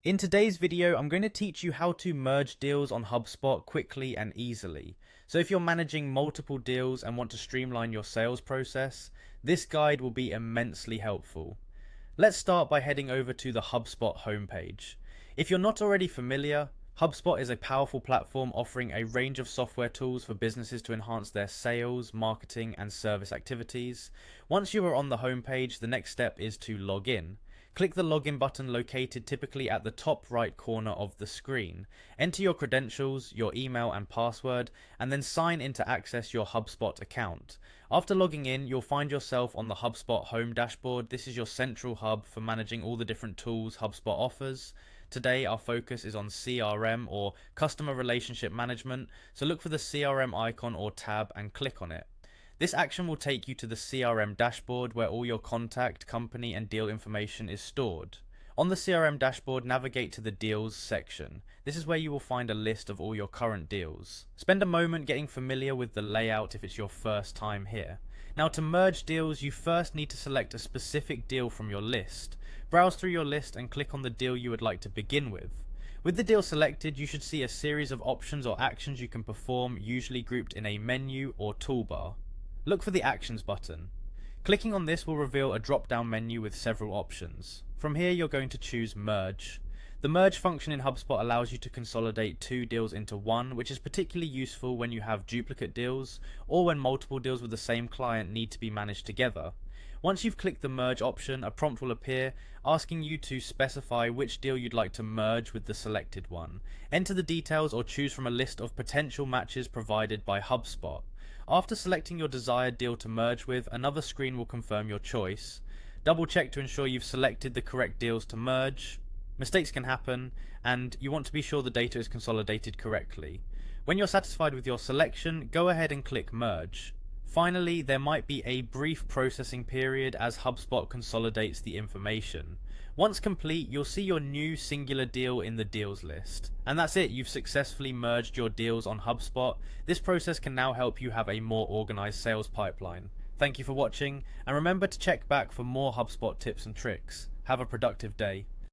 In today's video, I'm going to teach you how to merge deals on HubSpot quickly and easily. So if you're managing multiple deals and want to streamline your sales process, this guide will be immensely helpful. Let's start by heading over to the HubSpot homepage. If you're not already familiar, HubSpot is a powerful platform offering a range of software tools for businesses to enhance their sales, marketing, and service activities. Once you are on the homepage, the next step is to log in. Click the login button located typically at the top right corner of the screen. Enter your credentials, your email and password, and then sign in to access your HubSpot account. After logging in, you'll find yourself on the HubSpot home dashboard. This is your central hub for managing all the different tools HubSpot offers. Today, our focus is on CRM or Customer Relationship Management, so look for the CRM icon or tab and click on it. This action will take you to the CRM dashboard where all your contact, company, and deal information is stored. On the CRM dashboard, navigate to the Deals section. This is where you will find a list of all your current deals. Spend a moment getting familiar with the layout if it's your first time here. Now, to merge deals, you first need to select a specific deal from your list. Browse through your list and click on the deal you would like to begin with. With the deal selected, you should see a series of options or actions you can perform, usually grouped in a menu or toolbar. Look for the Actions button. Clicking on this will reveal a drop-down menu with several options. From here, you're going to choose Merge. The Merge function in HubSpot allows you to consolidate two deals into one, which is particularly useful when you have duplicate deals or when multiple deals with the same client need to be managed together. Once you've clicked the Merge option, a prompt will appear asking you to specify which deal you'd like to merge with the selected one. Enter the details or choose from a list of potential matches provided by HubSpot. After selecting your desired deal to merge with, another screen will confirm your choice. Double check to ensure you've selected the correct deals to merge. Mistakes can happen, and you want to be sure the data is consolidated correctly. When you're satisfied with your selection, go ahead and click Merge. Finally, there might be a brief processing period as HubSpot consolidates the information. Once complete, you'll see your new singular deal in the deals list. And that's it, you've successfully merged your deals on HubSpot. This process can now help you have a more organized sales pipeline. Thank you for watching, and remember to check back for more HubSpot tips and tricks. Have a productive day.